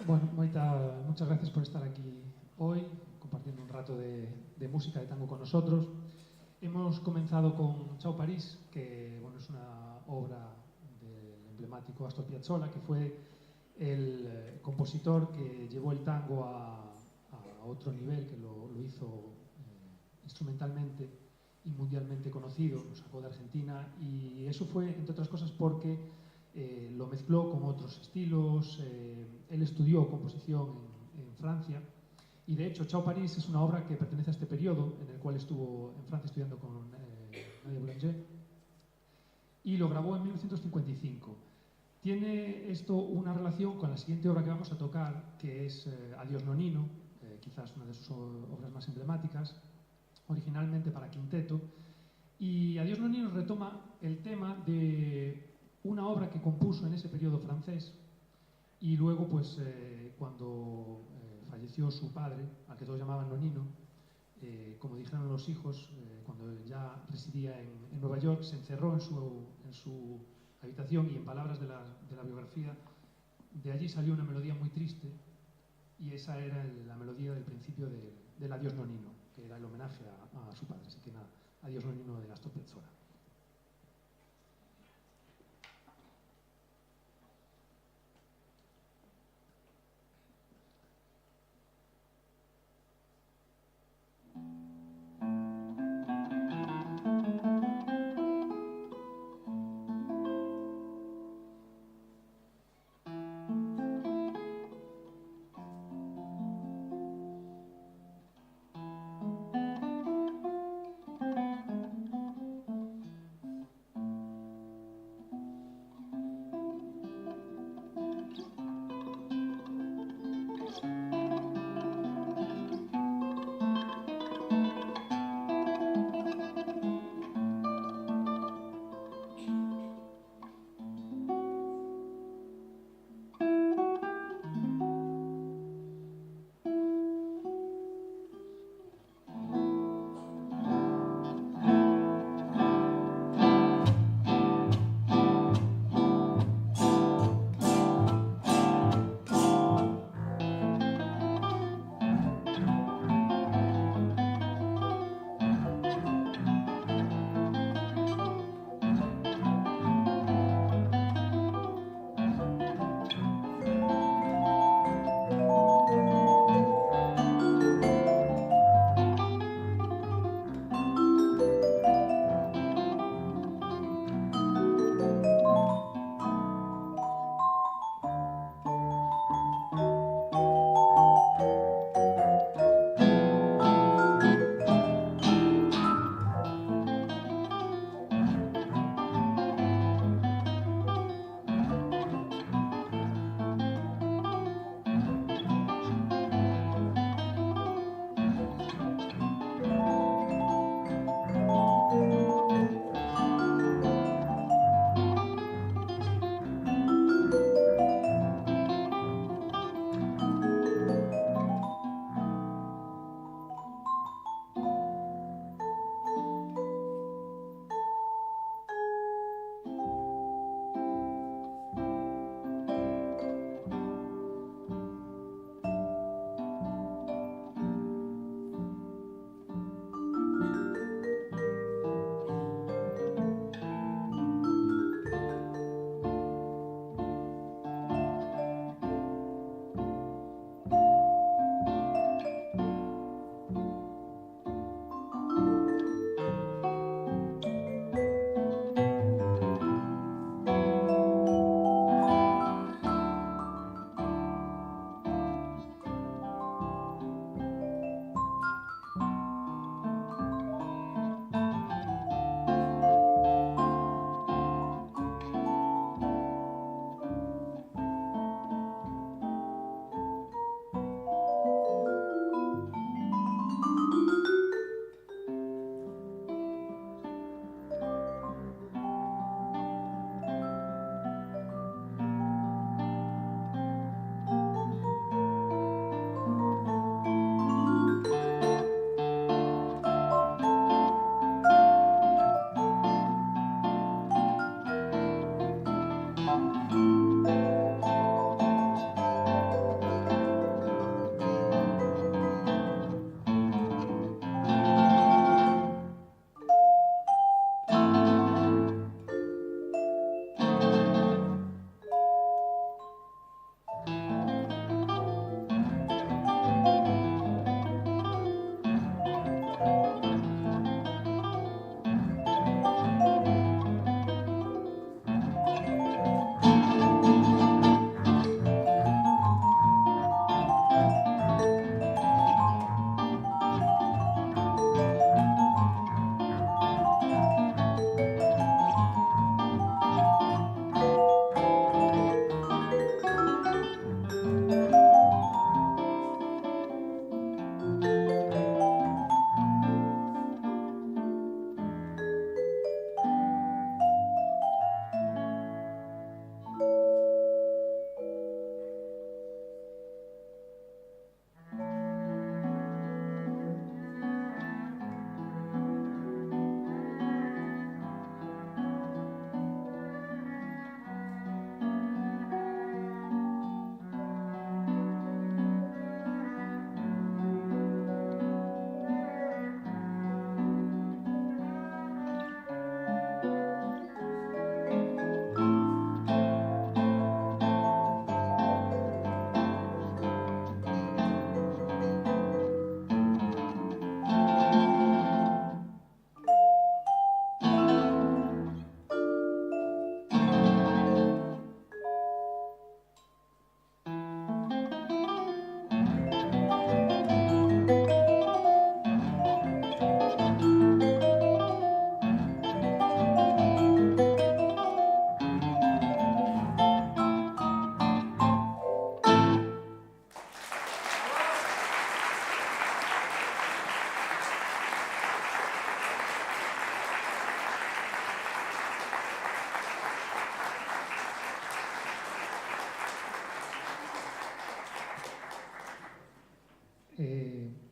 Bueno, muchas gracias por estar aquí hoy, compartiendo un rato de música de tango con nosotros. Hemos comenzado con Chao París, que bueno, es una obra del emblemático Astor Piazzolla, que fue el compositor que llevó el tango a otro nivel, que lo hizo instrumentalmente y mundialmente conocido, lo sacó de Argentina, y eso fue, entre otras cosas, porque lo mezcló con otros estilos. Él estudió composición en Francia, y de hecho Chao París es una obra que pertenece a este periodo en el cual estuvo en Francia estudiando con Nadia Boulanger, y lo grabó en 1955. Tiene esto una relación con la siguiente obra que vamos a tocar, que es Adiós Nonino, quizás una de sus obras más emblemáticas, originalmente para quinteto. Y Adiós Nonino retoma el tema de una obra que compuso en ese periodo francés, y luego, pues, cuando falleció su padre, al que todos llamaban Nonino, como dijeron los hijos, cuando ya residía en Nueva York, se encerró en su habitación, y en palabras de la biografía, de allí salió una melodía muy triste, y esa era la melodía del principio del Adiós Nonino, que era el homenaje a su padre. Así que nada, Adiós Nonino de Astor Piazzolla.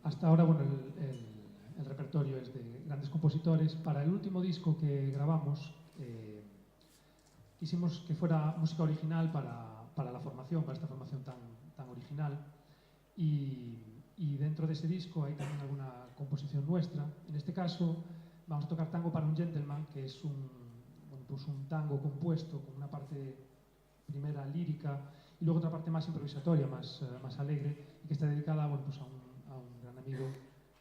Hasta ahora, bueno, el repertorio es de grandes compositores. Para el último disco que grabamos, quisimos que fuera música original para la formación, para esta formación tan original. Y dentro de ese disco hay también alguna composición nuestra. En este caso vamos a tocar Tango para un Gentleman, que es un tango compuesto con una parte primera lírica y luego otra parte más improvisatoria, más alegre, y que está dedicada a un gran amigo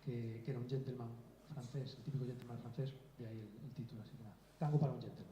que era un gentleman francés, el típico gentleman francés, de ahí el título. Así que nada, Tango para un Gentleman.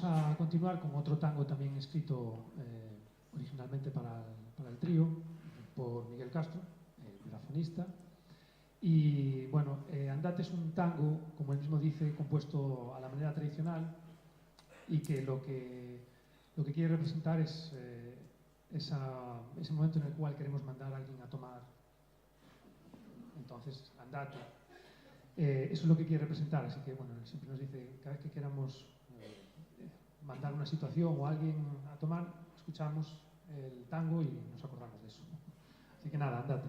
vamos a continuar con otro tango también escrito originalmente para el trío por Miguel Castro, el grafonista. Y bueno, Andate es un tango, como él mismo dice, compuesto a la manera tradicional y que lo que quiere representar es ese momento en el cual queremos mandar a alguien a tomar. Entonces, Andate. Eso es lo que quiere representar, así que bueno, siempre nos dice, cada vez que queramos mandar una situación o a alguien a tomar, escuchamos el tango y nos acordamos de eso. Así que nada, Andate.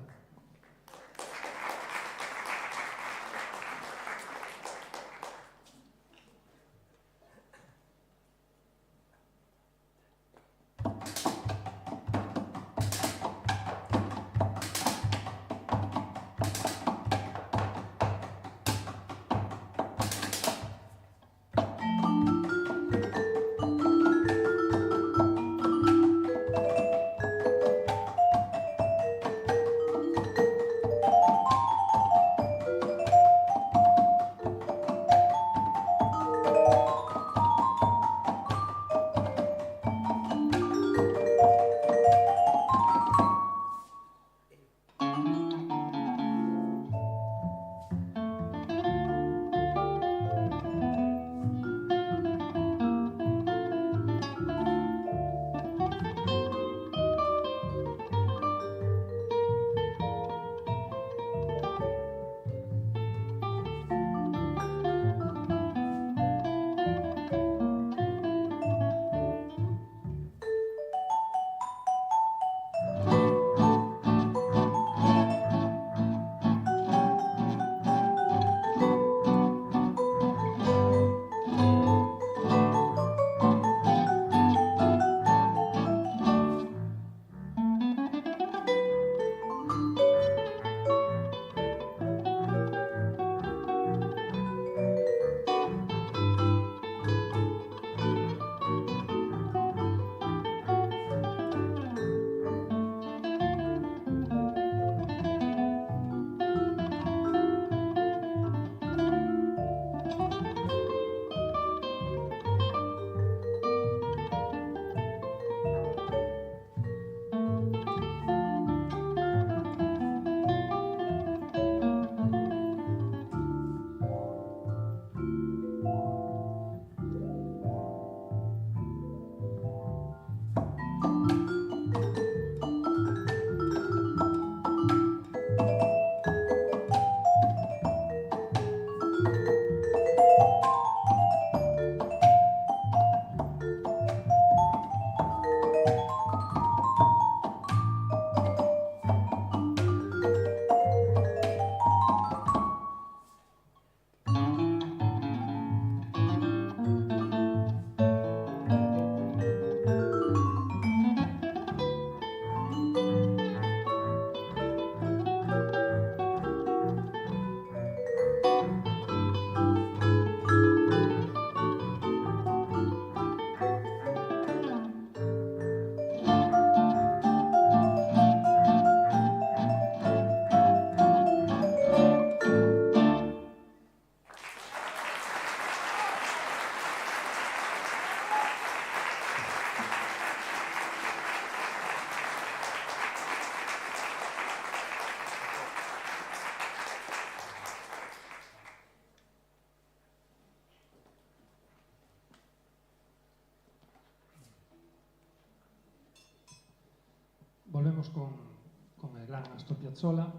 Volvemos con el gran Astor Piazzolla,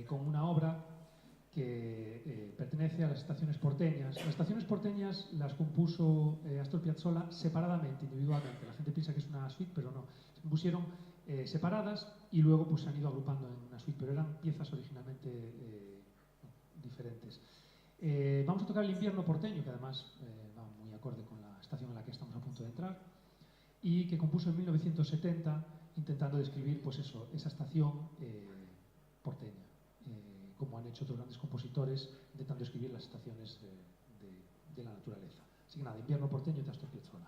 con una obra que pertenece a las estaciones porteñas. Las estaciones porteñas las compuso Astor Piazzolla separadamente, individualmente. La gente piensa que es una suite, pero no. Se compusieron separadas y luego pues, se han ido agrupando en una suite, pero eran piezas originalmente diferentes. Vamos a tocar el invierno porteño, que además va muy acorde con la estación en la que estamos a punto de entrar, y que compuso en 1970 intentando describir pues eso, esa estación porteña, como han hecho otros grandes compositores intentando describir las estaciones de la naturaleza. Así que nada, invierno porteño de Astor Piazzolla.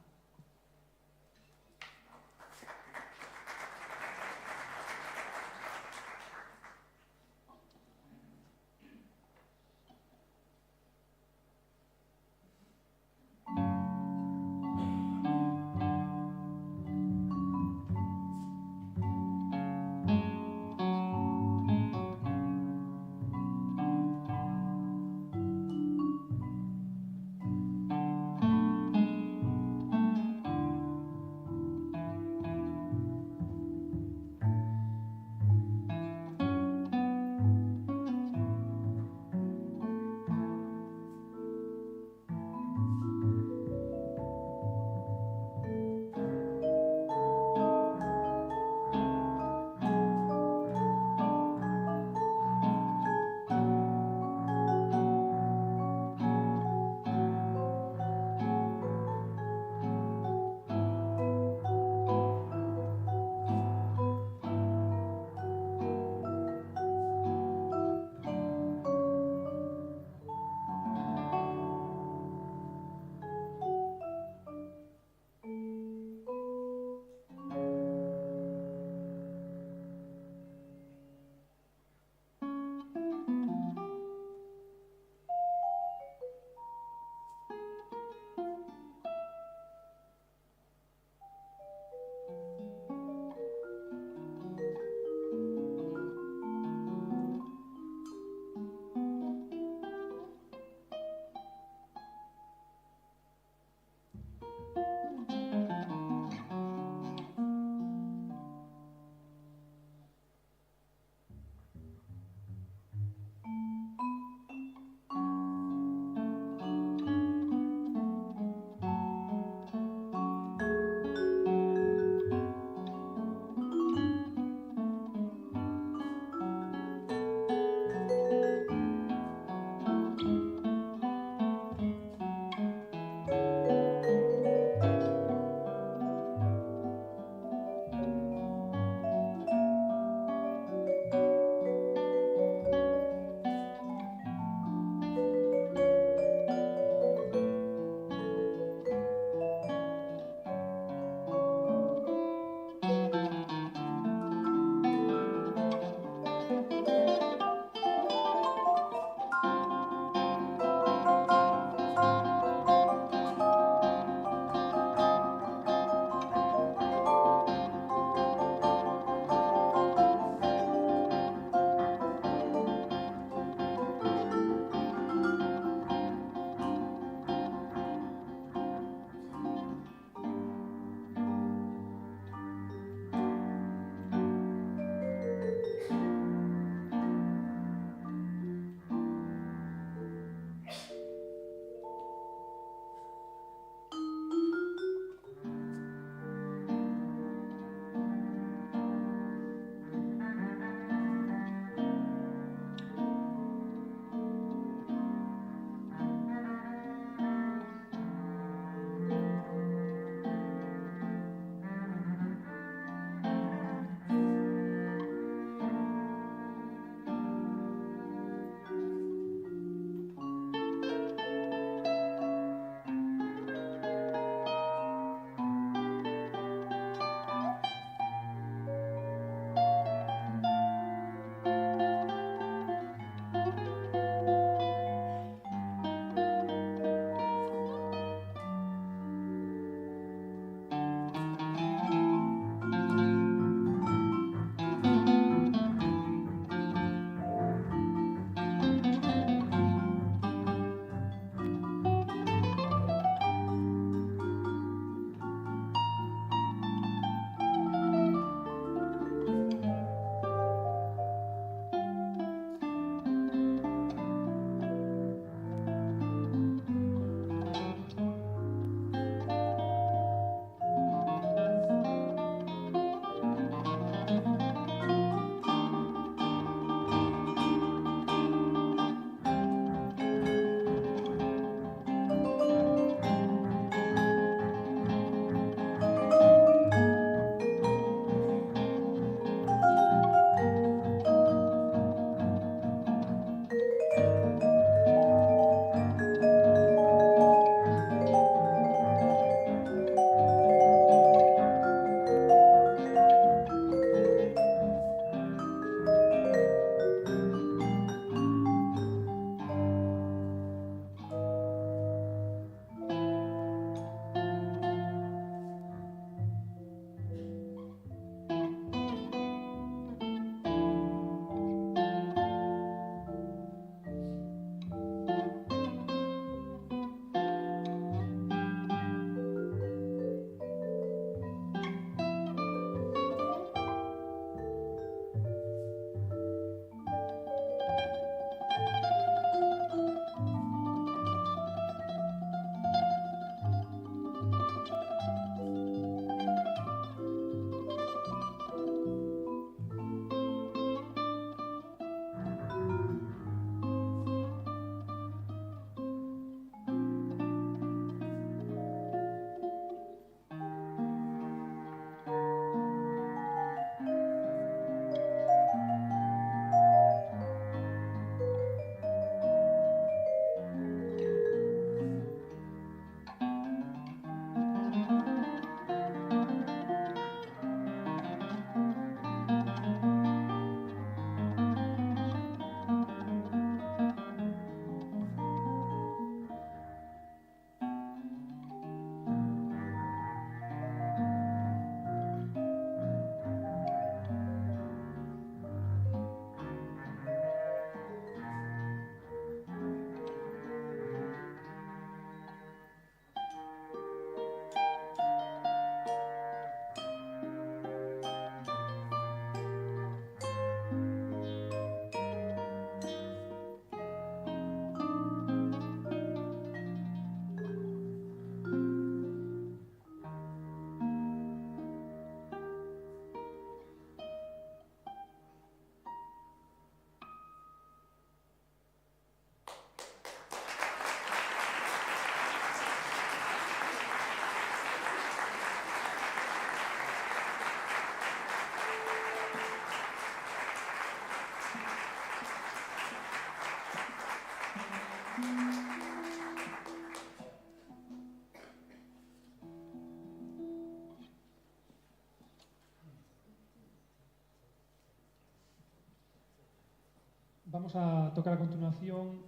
Vamos a tocar a continuación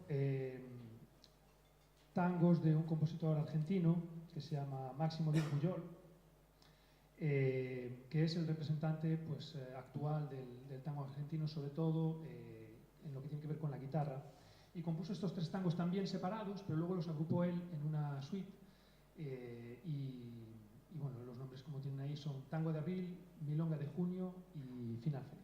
tangos de un compositor argentino que se llama Máximo Díaz Pujol, que es el representante pues, actual del tango argentino, sobre todo en lo que tiene que ver con la guitarra. Y compuso estos tres tangos también separados, pero luego los agrupó él en una suite. Y bueno, los nombres como tienen ahí son Tango de Abril, Milonga de Junio y Final Feliz.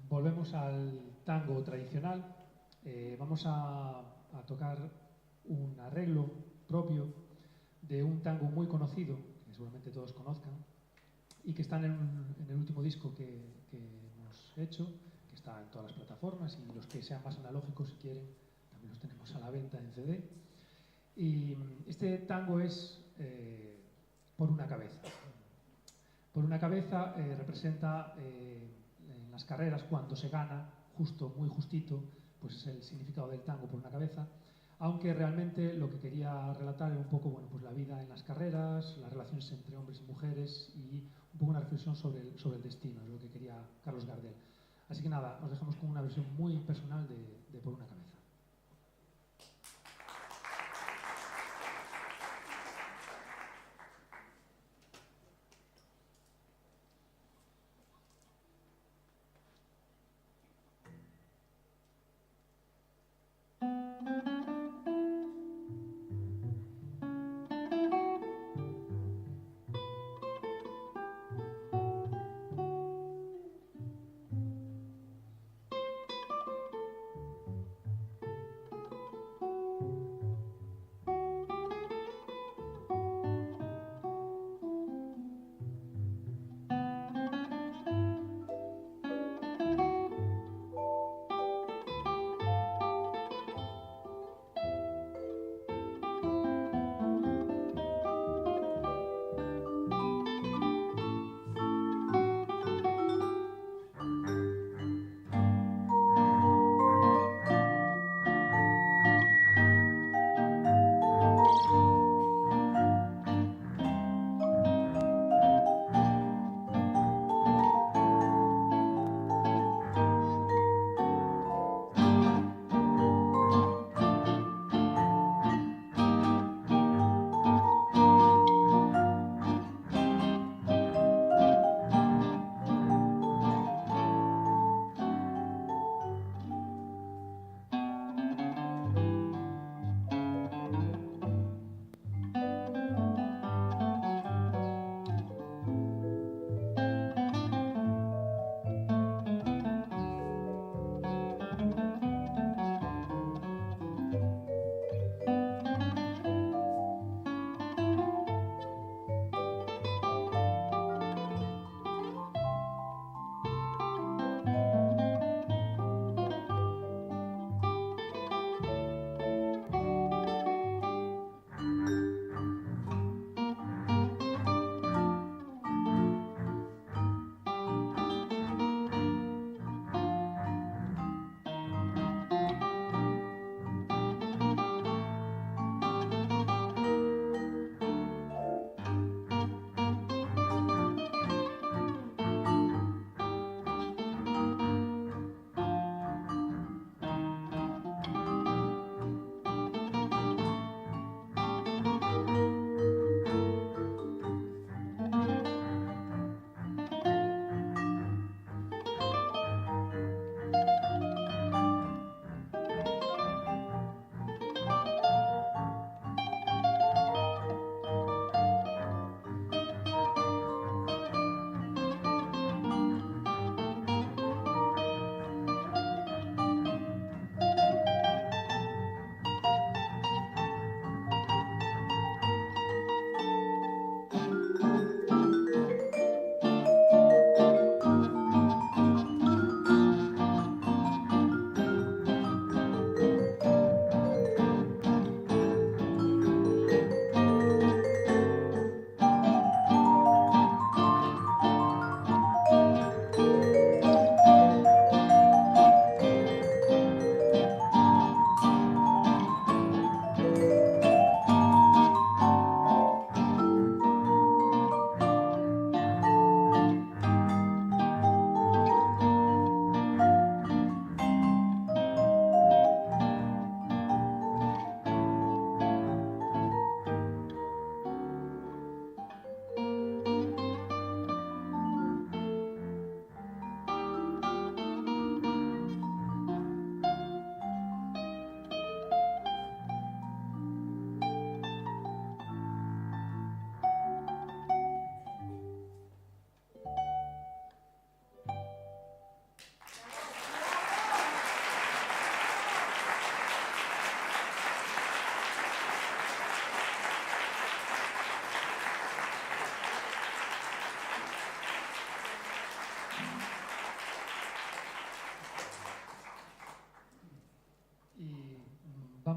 volvemos al tango tradicional. Vamos a tocar un arreglo propio de un tango muy conocido, que seguramente todos conozcan, y que está en el último disco que hemos hecho, que está en todas las plataformas, y los que sean más analógicos, si quieren, también los tenemos a la venta en CD. Y este tango es Por una cabeza. Por una cabeza representa en las carreras, cuando se gana, justo, muy justito, pues es el significado del tango, por una cabeza, aunque realmente lo que quería relatar era un poco, bueno, pues la vida en las carreras, las relaciones entre hombres y mujeres y un poco una reflexión sobre el destino, es lo que quería Carlos Gardel. Así que nada, nos dejamos con una versión muy personal de Por una cabeza.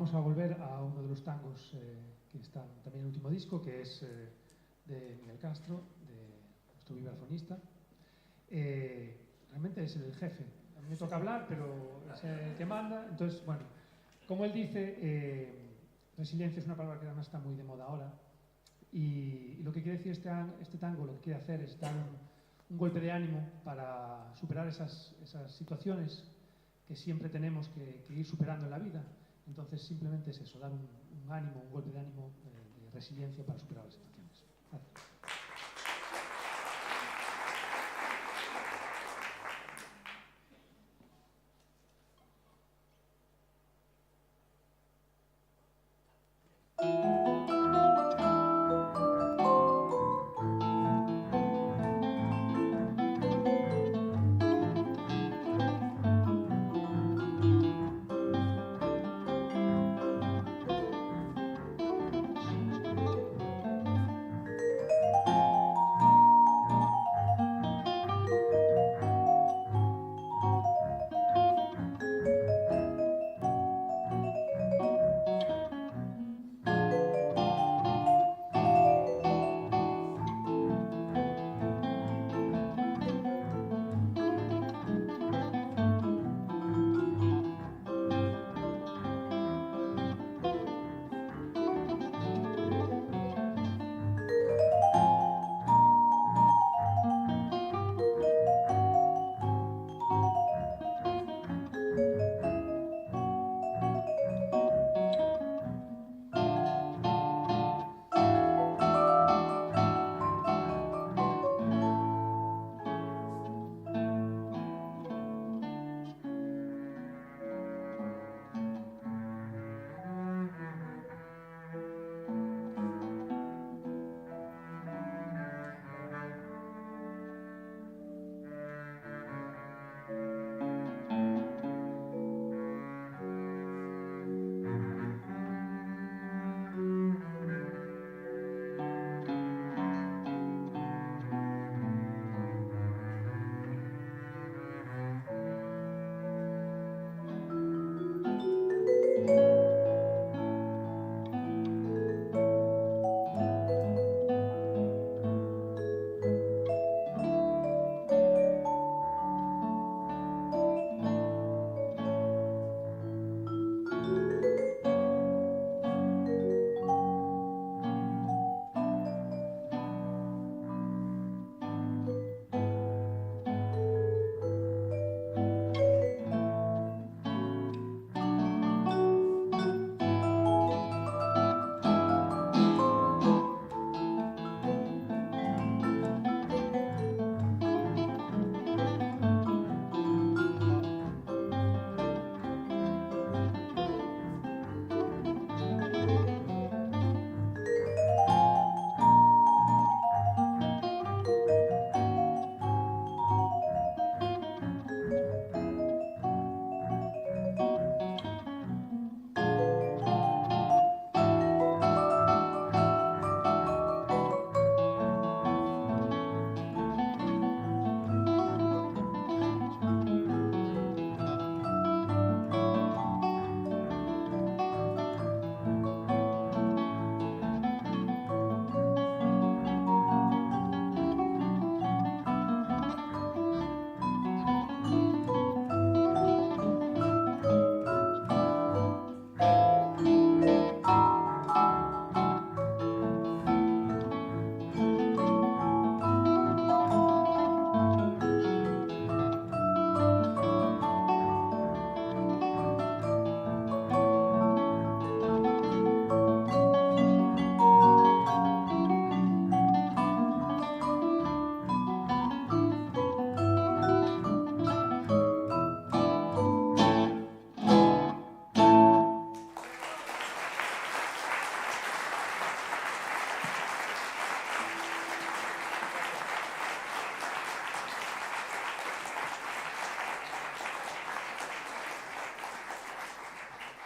vamos a volver a uno de los tangos que están también en el último disco, que es de Miguel Castro, de nuestro vibrafonista. Realmente es el jefe. A mí me toca hablar, pero es el que manda. Entonces, bueno, como él dice, resiliencia es una palabra que además está muy de moda ahora. Y lo que quiere decir este tango, lo que quiere hacer es dar un golpe de ánimo para superar esas situaciones que siempre tenemos que ir superando en la vida. Entonces simplemente es eso, dar un ánimo, un golpe de ánimo, de resiliencia para superar las situaciones. Gracias.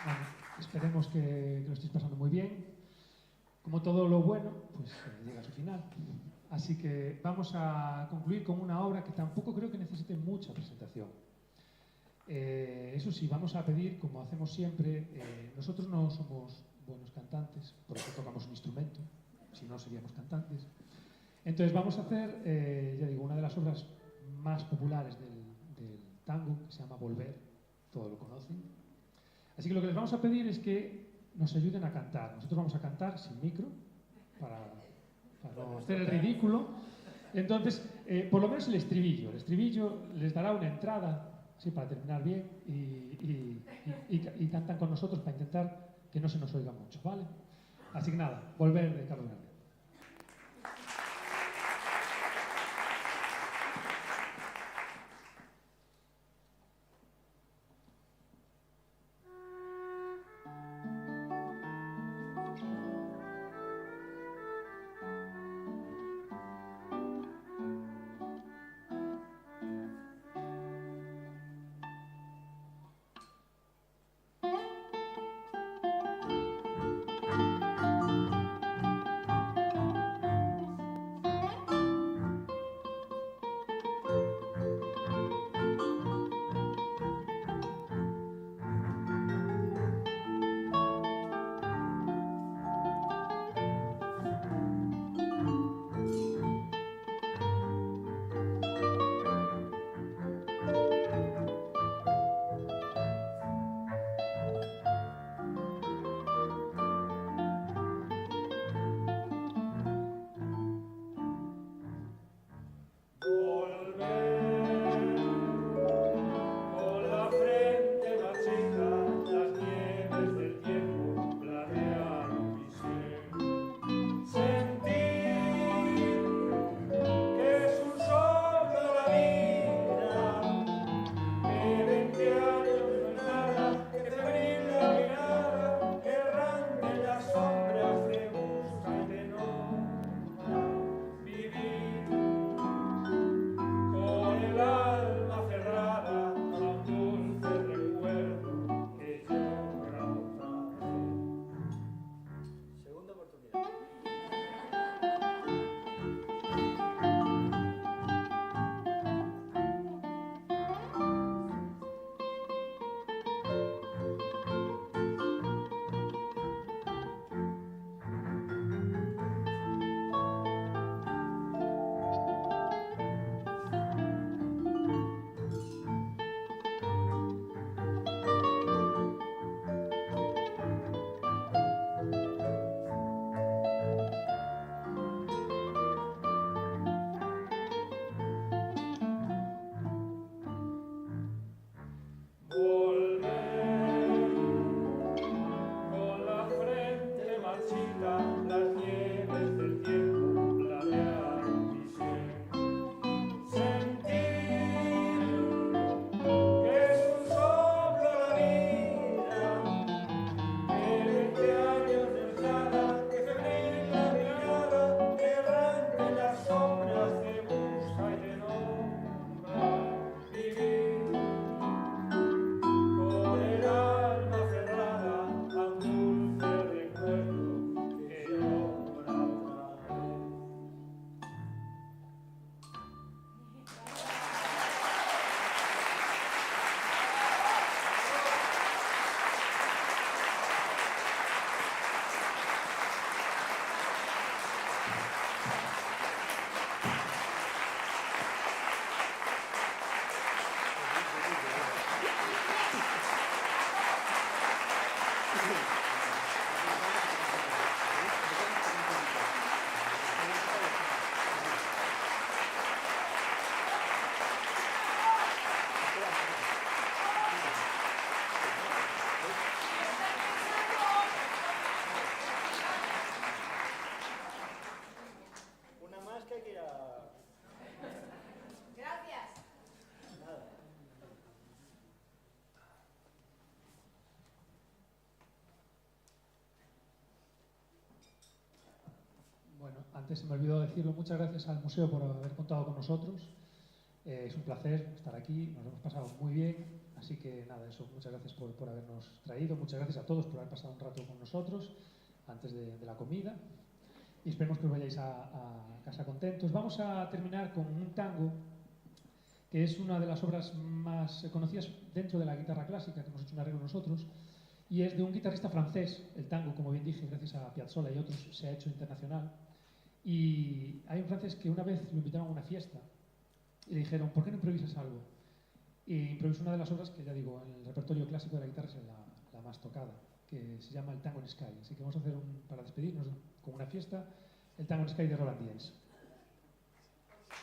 Bueno, esperemos que lo estéis pasando muy bien. Como todo lo bueno, pues llega a su final. Así que vamos a concluir con una obra que tampoco creo que necesite mucha presentación. Eso sí, vamos a pedir, como hacemos siempre, nosotros no somos buenos cantantes, por eso tocamos un instrumento, si no seríamos cantantes. Entonces vamos a hacer, ya digo, una de las obras más populares del tango, que se llama Volver, todos lo conocen. Así que lo que les vamos a pedir es que nos ayuden a cantar. Nosotros vamos a cantar sin micro, para no hacer el ridículo. Entonces, por lo menos el estribillo les dará una entrada, así para terminar bien, y cantan con nosotros para intentar que no se nos oiga mucho, ¿vale? Así que nada, Volver de Carlos Gardel. Antes se me olvidó decirlo, muchas gracias al museo por haber contado con nosotros. Es un placer estar aquí, nos hemos pasado muy bien, así que nada, eso, muchas gracias por habernos traído, muchas gracias a todos por haber pasado un rato con nosotros antes de la comida y esperemos que os vayáis a casa contentos. Vamos a terminar con un tango que es una de las obras más más conocidas dentro de la guitarra clásica, que hemos hecho un arreglo nosotros, y es de un guitarrista francés. El tango, como bien dije, gracias a Piazzolla y otros, se ha hecho internacional. Y hay un francés que una vez lo invitaron a una fiesta y le dijeron, ¿por qué no improvisas algo? Y improvisó una de las obras que, ya digo, en el repertorio clásico de la guitarra es la más tocada, que se llama el Tango in Sky. Así que vamos a hacer, para despedirnos con una fiesta, el Tango in Sky de Roland Diez.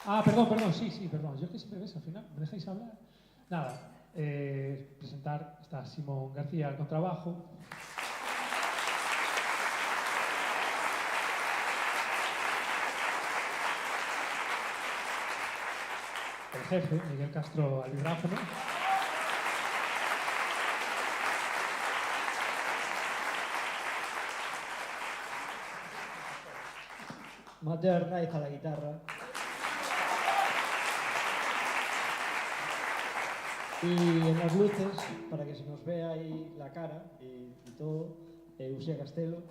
Ah, perdón, sí, perdón. Yo que siempre ves, al final, ¿me dejáis hablar? Nada, presentar, está Simón García al contrabajo. El jefe, Miguel Castro, al vibráfono. Mateo Arnaiz a la guitarra. Y en las luces, para que se nos vea ahí la cara y todo, Uxía Castelo.